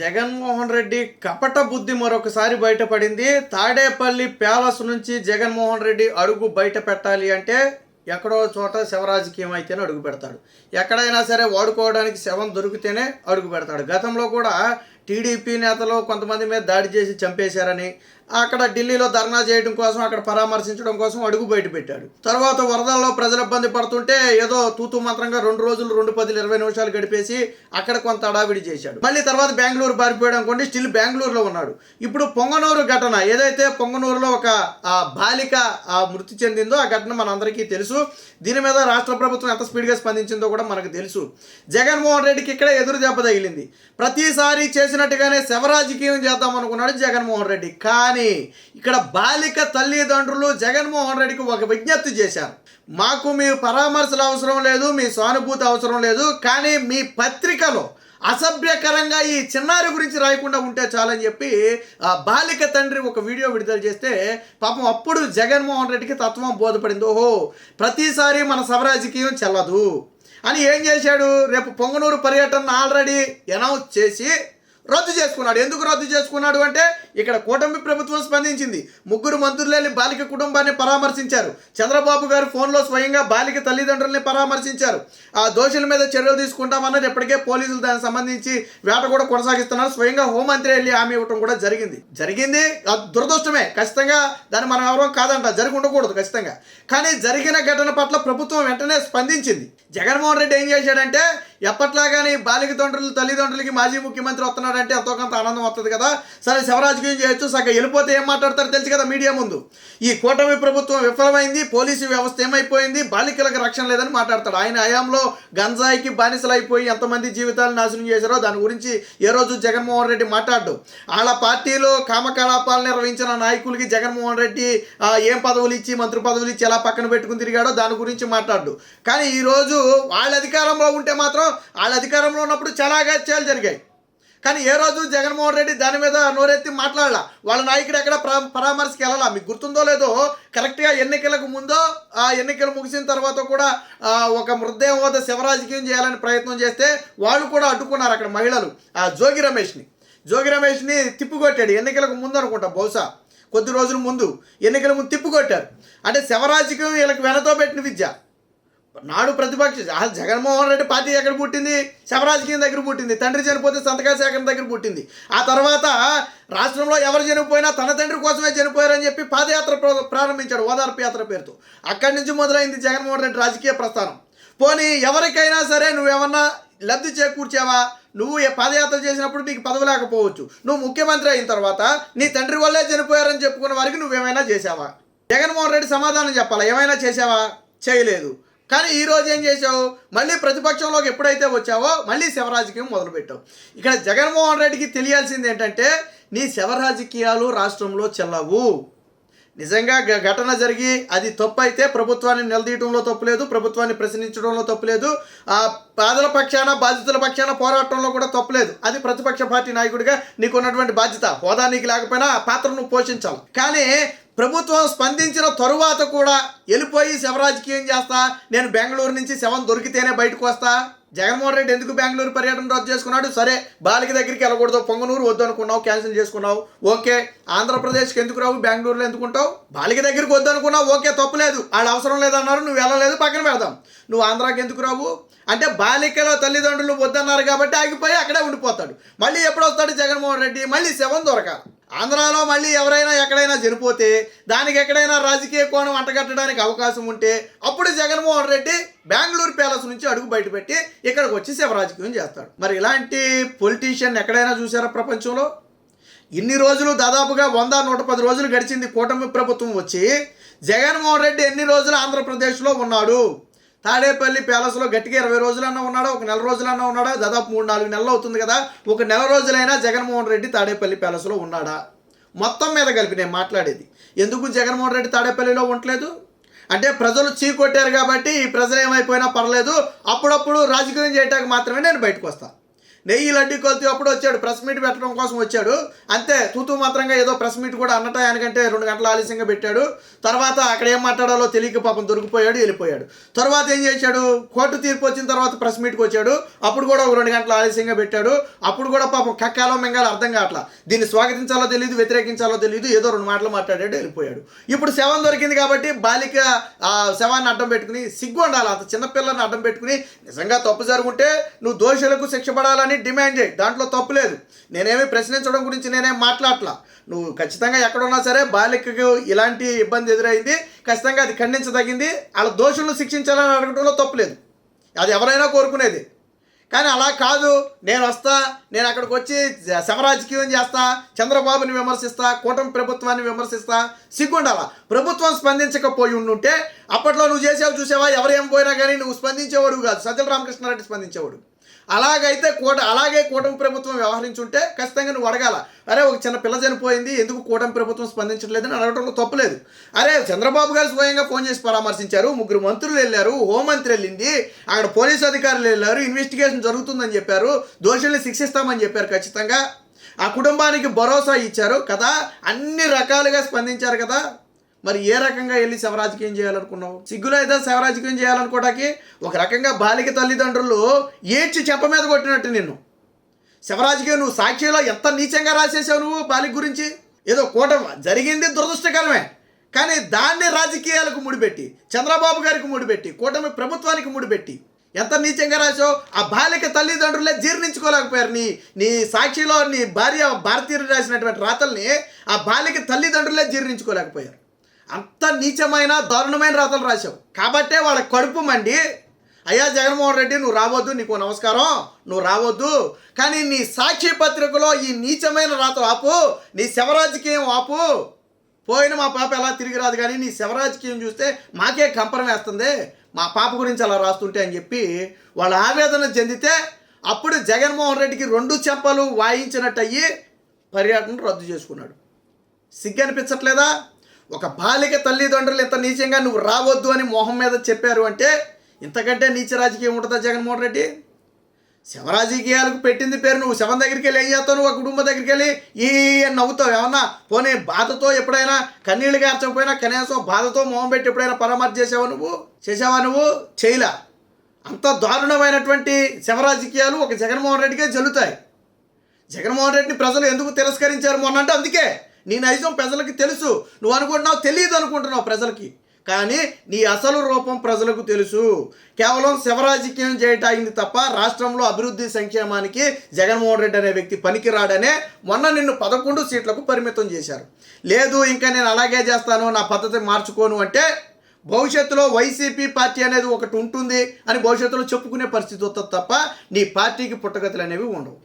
జగన్మోహన్ రెడ్డి కపట బుద్ధి మరొకసారి బయటపడింది. తాడేపల్లి ప్యాలెస్ నుంచి జగన్మోహన్ రెడ్డి అడుగు బయట పెట్టాలి అంటే ఎక్కడో చోట శవరాజకీయం అయితేనే అడుగు పెడతాడు. ఎక్కడైనా సరే వాడుకోవడానికి శవం దొరికితేనే అడుగు పెడతాడు. గతంలో కూడా టీడీపీ నేతలు కొంతమంది మీద దాడి చేసి చంపేశారని అక్కడ ఢిల్లీలో ధర్నా చేయడం కోసం అక్కడ పరామర్శించడం కోసం అడుగు బయట పెట్టాడు. తర్వాత వరదల్లో ప్రజలు ఇబ్బంది పడుతుంటే ఏదో తూతూ మంత్రంగా 2 రోజులు 2 నిమిషాలు గడిపేసి అక్కడ కొంత అడావిడి చేశాడు. మళ్ళీ తర్వాత బెంగళూరు పారిపోయాడు అనుకోండి, స్టిల్ బెంగళూరులో ఉన్నాడు. ఇప్పుడు పొంగనూరు ఘటన ఏదైతే పొంగనూరులో ఒక బాలిక మృతి చెందిందో ఆ ఘటన మనందరికీ తెలుసు. దీని మీద రాష్ట్ర ప్రభుత్వం ఎంత స్పీడ్గా స్పందించిందో కూడా మనకు తెలుసు. జగన్మోహన్ రెడ్డికి ఇక్కడ ఎదురు దెబ్బ తగిలింది. ప్రతిసారి చేసినట్టుగానే శవరాజకీయం చేద్దాం అనుకున్నాడు జగన్మోహన్ రెడ్డి. కానీ ఇక్కడ బాలిక తల్లిదండ్రులు జగన్మోహన్ రెడ్డికి ఒక విజ్ఞప్తి చేశారు. మాకు మీ పరామర్శలు అవసరం లేదు, మీ సానుభూతి అవసరం లేదు, కానీ మీ పత్రికలో అసభ్యకరంగా ఈ చిన్నారి గురించి రాయకుండా ఉంటే చాలని చెప్పి ఆ బాలిక తండ్రి ఒక వీడియో విడుదల చేస్తే పాపం అప్పుడు జగన్మోహన్ రెడ్డికి తత్వం బోధపడింది. ఓహో, ప్రతిసారి మన శవరాజకీయం చెల్లదు అని ఏం చేశాడు, రేపు పొంగనూరు పర్యటన ఆల్రెడీ అనౌన్స్ చేసి రద్దు చేసుకున్నాడు. ఎందుకు రద్దు చేసుకున్నాడు అంటే ఇక్కడ కూటమి ప్రభుత్వం స్పందించింది. 3 మంత్రులు వెళ్ళి బాలిక కుటుంబాన్ని పరామర్శించారు. చంద్రబాబు గారు ఫోన్లో స్వయంగా బాలిక తల్లిదండ్రుల్ని పరామర్శించారు. ఆ దోషుల మీద చర్యలు తీసుకుంటామన్నది ఎప్పటికే పోలీసులు దానికి సంబంధించి వేట కూడా కొనసాగిస్తున్నారు. స్వయంగా హోంమంత్రి వెళ్ళి హామీ ఇవ్వటం కూడా జరిగింది. దురదృష్టమే, ఖచ్చితంగా దాన్ని మనం ఎవరో కాదంట, జరిగి ఉండకూడదు ఖచ్చితంగా. కానీ జరిగిన ఘటన పట్ల ప్రభుత్వం వెంటనే స్పందించింది. జగన్మోహన్ రెడ్డి ఏం చేశాడంటే ఎప్పట్లాగానే బాలిక తల్లిదండ్రులకి మాజీ ముఖ్యమంత్రి వస్తున్నాడంటే ఎంతో కొంత ఆనందం వస్తుంది కదా, సరే శవరాజకీయం చేయొచ్చు, సగం వెళ్ళిపోతే ఏం మాట్లాడతారో తెలుసు కదా మీడియా ముందు. ఈ కూటమి ప్రభుత్వం విఫలమైంది, పోలీసు వ్యవస్థ ఏమైపోయింది, బాలికలకు రక్షణ లేదని మాట్లాడతాడు. ఆయన హయాంలో గంజాయికి బానిసలైపోయి ఎంతమంది జీవితాలు నాశనం చేశారో దాని గురించి ఏ రోజు జగన్మోహన్ రెడ్డి మాట్లాడు. వాళ్ళ పార్టీలో కామకలాపాలు నిర్వహించిన నాయకులకి జగన్మోహన్ రెడ్డి ఏం పదవులు ఇచ్చి మంత్రి పదవులు ఇచ్చి ఎలా పక్కన పెట్టుకుని తిరిగాడో దాని గురించి మాట్లాడు. కానీ ఈరోజు వాళ్ళ అధికారంలో ఉంటే మాత్రం వాళ్ళ అధికారంలో ఉన్నప్పుడు చాలా అగాత్యాలు జరిగాయి. కానీ ఏ రోజు జగన్మోహన్ రెడ్డి దాని మీద నోరెత్తి మాట్లాడాల. వాళ్ళ నాయకుడు ఎక్కడ పరామర్శకి వెళ్ళాలా. మీకు గుర్తుందో లేదో, కరెక్ట్గా ఎన్నికలకు ముందో ఆ ఎన్నికలు ముగిసిన తర్వాత కూడా ఒక మృతదేహం వద్ద శవరాజకీయం చేయాలని ప్రయత్నం చేస్తే వాళ్ళు కూడా అడ్డుకున్నారు. అక్కడ మహిళలు జోగి రమేష్ని తిప్పికొట్టాడు. ఎన్నికలకు ముందు అనుకుంటా, బహుశా కొద్ది రోజుల ముందు ఎన్నికల ముందు తిప్పికొట్టారు. అంటే శవరాజకీయం వీళ్ళకి వెనతో పెట్టిన విద్య. నాడు ప్రతిపక్ష జగన్మోహన్ రెడ్డి పార్టీ ఎక్కడ పుట్టింది, శవరాజకీయం దగ్గర పుట్టింది. తండ్రి చనిపోతే సంతకాల సేకరణ దగ్గర పుట్టింది. ఆ తర్వాత రాష్ట్రంలో ఎవరు చనిపోయినా తన తండ్రి కోసమే చనిపోయారని చెప్పి పాదయాత్ర ప్రారంభించాడు, ఓదార్పు యాత్ర పేరుతో. అక్కడి నుంచి మొదలైంది జగన్మోహన్ రెడ్డి రాజకీయ ప్రస్థానం. పోనీ ఎవరికైనా సరే నువ్వేమన్నా లబ్ధి చేకూర్చావా? నువ్వు పాదయాత్ర చేసినప్పుడు నీకు పదవి లేకపోవచ్చు, నువ్వు ముఖ్యమంత్రి అయిన తర్వాత నీ తండ్రి వల్లే చనిపోయారని చెప్పుకున్న వారికి నువ్వేమైనా చేసావా? జగన్మోహన్ రెడ్డి సమాధానం చెప్పాలా, ఏమైనా చేసావా? చేయలేదు. కానీ ఈరోజు ఏం చేసావు, మళ్ళీ ప్రతిపక్షంలోకి ఎప్పుడైతే వచ్చావో మళ్ళీ శవరాజకీయం మొదలుపెట్టావు. ఇక్కడ జగన్మోహన్ రెడ్డికి తెలియాల్సింది ఏంటంటే నీ శవరాజకీయాలు రాష్ట్రంలో చెల్లవు. నిజంగా ఘటన జరిగి అది తప్పు అయితే ప్రభుత్వాన్ని నిలదీయడంలో తప్పులేదు, ప్రభుత్వాన్ని ప్రశ్నించడంలో తప్పులేదు, పేదల పక్షాన బాధితుల పక్షాన పోరాటంలో కూడా తప్పులేదు. అది ప్రతిపక్ష పార్టీ నాయకుడిగా నీకు ఉన్నటువంటి బాధ్యత. హోదా నీకు లేకపోయినా ఆ పాత్ర నువ్వు పోషించాలి. కానీ ప్రభుత్వం స్పందించిన తరువాత కూడా వెళ్ళిపోయి శవరాజకీయం చేస్తా, నేను బెంగళూరు నుంచి శవం దొరికితేనే బయటకు వస్తా. జగన్మోహన్ రెడ్డి ఎందుకు బెంగళూరు పర్యటన రద్దు చేసుకున్నాడు? సరే, బాలిక దగ్గరికి వెళ్ళకూడదు, పొంగనూరు వద్దు అనుకున్నావు, క్యాన్సిల్ చేసుకున్నావు, ఓకే. ఆంధ్రప్రదేశ్కి ఎందుకు రావు, బెంగళూరులో ఎందుకుంటావు? బాలిక దగ్గరికి వద్దు అనుకున్నావు, ఓకే, తప్పులేదు. వాళ్ళు అవసరం లేదన్నారు, నువ్వు వెళ్ళలేదు, పక్కన పెడదాం. నువ్వు ఆంధ్రాకి ఎందుకు రావు అంటే బాలికల తల్లిదండ్రులు వద్దన్నారు కాబట్టి ఆగిపోయి అక్కడే ఉండిపోతాడు. మళ్ళీ ఎప్పుడు వస్తాడు జగన్మోహన్ రెడ్డి? మళ్ళీ శవం దొరకాలి. ఆంధ్రాలో మళ్ళీ ఎవరైనా ఎక్కడైనా చనిపోతే దానికి ఎక్కడైనా రాజకీయ కోణం అంటగట్టడానికి అవకాశం ఉంటే అప్పుడు జగన్మోహన్ రెడ్డి బెంగళూరు ప్యాలెస్ నుంచి అడుగు బయటపెట్టి ఇక్కడికి వచ్చి శవరాజకీయం చేస్తాడు. మరి ఇలాంటి పొలిటీషియన్ ఎక్కడైనా చూసారా ప్రపంచంలో? ఇన్ని రోజులు దాదాపుగా 100-110 రోజులు గడిచింది కూటమి ప్రభుత్వం వచ్చి. జగన్మోహన్ రెడ్డి ఎన్ని రోజులు ఆంధ్రప్రదేశ్లో ఉన్నాడు? తాడేపల్లి ప్యాలెస్లో గట్టిగా 20 రోజులన్నా ఉన్నాడా, ఒక నెల రోజులన్నా ఉన్నాడా? దాదాపు 3-4 నెలలు అవుతుంది కదా. ఒక నెల రోజులైనా జగన్మోహన్ రెడ్డి తాడేపల్లి ప్యాలెస్లో ఉన్నాడా? మొత్తం మీద కలిపి నేను మాట్లాడేది, ఎందుకు జగన్మోహన్ రెడ్డి తాడేపల్లిలో ఉండలేదు అంటే ప్రజలు చీకొట్టారు కాబట్టి ఈ ప్రజలు ఏమైపోయినా పర్లేదు, అప్పుడప్పుడు రాజకీయం చేయడానికి మాత్రమే నేను బయటకు వస్తాను. నెయ్యి లడ్డీ కొలితే అప్పుడు వచ్చాడు, ప్రెస్ మీట్ పెట్టడం కోసం వచ్చాడు, అంతే తూతూ మాత్రంగా ఏదో ప్రెస్ మీట్ కూడా అన్నటాయానికంటే 2 గంటల ఆలస్యంగా పెట్టాడు. తర్వాత అక్కడ ఏం మాట్లాడాలో తెలియక పాపం దొరికిపోయాడు, వెళ్ళిపోయాడు. తర్వాత ఏం చేశాడు, కోర్టు తీర్పు వచ్చిన తర్వాత ప్రెస్ మీట్కి వచ్చాడు, అప్పుడు కూడా ఒక 2 గంటల ఆలస్యంగా పెట్టాడు. అప్పుడు కూడా పాపం కక్కాలో మెంగాలో అర్థం కావట్లా, దీన్ని స్వాగతించాలో తెలియదు, వ్యతిరేకించాలో తెలియదు, ఏదో 2 మాటలు మాట్లాడాడు, వెళ్ళిపోయాడు. ఇప్పుడు శవం దొరికింది కాబట్టి బాలిక ఆ శవాన్ని అడ్డం పెట్టుకుని, సిగ్గు ఉండాలి అంత చిన్నపిల్లని అడ్డం పెట్టుకుని, నిజంగా తప్పు జరుగుంటే నువ్వు దోషులకు శిక్ష పడాలని డిమాండ్ చేయి, దాంట్లో తప్పు లేదు. నేనేమి ప్రశ్నించడం గురించి నేనేం మాట్లాడలా. నువ్వు ఖచ్చితంగా ఎక్కడున్నా సరే బాలికకు ఇలాంటి ఇబ్బంది ఎదురైంది, ఖచ్చితంగా అది ఖండించదగింది, వాళ్ళ దోషులను శిక్షించాలని అడగడంలో తప్పు లేదు, అది ఎవరైనా కోరుకునేది. కానీ అలా కాదు, నేను వస్తా, నేను అక్కడికి వచ్చి శవరాజకీయం చేస్తా, చంద్రబాబుని విమర్శిస్తా, కూటమి ప్రభుత్వాన్ని విమర్శిస్తా, సిగ్గుండాలా. ప్రభుత్వం స్పందించకపోయి ఉండుంటే అప్పట్లో నువ్వు చేసావు చూసావా, ఎవరేం పోయినా కానీ నువ్వు స్పందించేవాడు కాదు, సజ్జల రామకృష్ణారెడ్డి స్పందించేవాడు. అలాగే కూటమి ప్రభుత్వం వ్యవహరించుంటే ఖచ్చితంగా నువ్వు అడగాల, అరే ఒక చిన్న పిల్ల చనిపోయింది, ఎందుకు కూటమి ప్రభుత్వం స్పందించట్లేదని అడగడంలో తప్పులేదు. అరే చంద్రబాబు గారు స్వయంగా ఫోన్ చేసి పరామర్శించారు, 3 మంత్రులు వెళ్ళారు, హోంమంత్రి వెళ్ళింది, అక్కడ పోలీసు అధికారులు వెళ్ళారు, ఇన్వెస్టిగేషన్ జరుగుతుందని చెప్పారు, దోషుల్ని శిక్షిస్తామని చెప్పారు, ఖచ్చితంగా ఆ కుటుంబానికి భరోసా ఇచ్చారు కదా, అన్ని రకాలుగా స్పందించారు కదా. మరి ఏ రకంగా వెళ్ళి శవరాజకీయం చేయాలనుకున్నావు? సిగ్గులో అయితే శవరాజకీయం చేయాలనుకోవడానికి ఒక రకంగా బాలిక తల్లిదండ్రులు ఏడ్చి చెప్ప మీద కొట్టినట్టు నిన్ను. శవరాజకీయం నువ్వు సాక్షిలో ఎంత నీచంగా రాసేసావు నువ్వు బాలిక గురించి. ఏదో కూటమి జరిగింది దురదృష్టకరమే, కానీ దాన్ని రాజకీయాలకు ముడిపెట్టి, చంద్రబాబు గారికి ముడిపెట్టి, కూటమి ప్రభుత్వానికి ముడిపెట్టి ఎంత నీచంగా రాసావు. ఆ బాలిక తల్లిదండ్రులే జీర్ణించుకోలేకపోయారు నీ సాక్షిలో నీ భార్య భారతీయులు రాసినటువంటి రాతల్ని ఆ బాలిక తల్లిదండ్రులే జీర్ణించుకోలేకపోయారు. అంత నీచమైన దారుణమైన రాతలు రాశావు కాబట్టే వాళ్ళ కడుపు మండి, అయ్యా జగన్మోహన్ రెడ్డి నువ్వు రావద్దు, నీకు నమస్కారం, నువ్వు రావద్దు, కానీ నీ సాక్షి పత్రికలో ఈ నీచమైన రాతలు ఆపు, నీ శవరాజకీయం ఆపు, పోయిన మా పాప ఎలా తిరిగి రాదు, కానీ నీ శవరాజకీయం చూస్తే మాకే కంపరం వేస్తుంది, మా పాప గురించి అలా రాస్తుంటే అని చెప్పి వాళ్ళ ఆవేదన చెందితే అప్పుడు జగన్మోహన్ రెడ్డికి 2 చెంపలు వాయించినట్టు అయ్యి పర్యటన రద్దు చేసుకున్నాడు. సిగ్గు అనిపించట్లేదా? ఒక బాలిక తల్లిదండ్రులు ఇంత నీచంగా నువ్వు రావద్దు అని మొహం మీద చెప్పారు అంటే ఇంతకంటే నీచ రాజకీయం ఉంటుందా జగన్మోహన్ రెడ్డి? శవరాజకీయాలకు పెట్టింది పేరు. నువ్వు శవం దగ్గరికి వెళ్ళి ఏం చేస్తావు? నువ్వు ఆ కుటుంబం దగ్గరికి వెళ్ళి ఈ నవ్వుతావు ఏమన్నా? పోనీ బాధతో ఎప్పుడైనా కన్నీళ్ళు గార్చకపోయినా కనీసం బాధతో మొహం పెట్టి ఎప్పుడైనా పరామర్శ చేసావా నువ్వు? చేయలా. అంత దారుణమైనటువంటి శవరాజకీయాలు ఒక జగన్మోహన్ రెడ్డికే జల్లుతాయి. జగన్మోహన్ రెడ్డిని ప్రజలు ఎందుకు తిరస్కరించారు మొన్న అంటే అందుకే. నీ నైజం ప్రజలకి తెలుసు, నువ్వు అనుకుంటున్నావు తెలియదు అనుకుంటున్నావు ప్రజలకి, కానీ నీ అసలు రూపం ప్రజలకు తెలుసు. కేవలం శవరాజకీయం చేయటాయింది తప్ప రాష్ట్రంలో అభివృద్ధి సంక్షేమానికి జగన్మోహన్ రెడ్డి అనే వ్యక్తి పనికిరాడనే మొన్న నిన్ను 11 సీట్లకు పరిమితం చేశారు. లేదు ఇంకా నేను అలాగే చేస్తాను, నా పద్ధతి మార్చుకోను అంటే భవిష్యత్తులో వైసీపీ పార్టీ అనేది ఒకటి ఉంటుంది అని భవిష్యత్తులో చెప్పుకునే పరిస్థితి వస్తుంది తప్ప నీ పార్టీకి పుట్టగతులు అనేవి ఉండవు.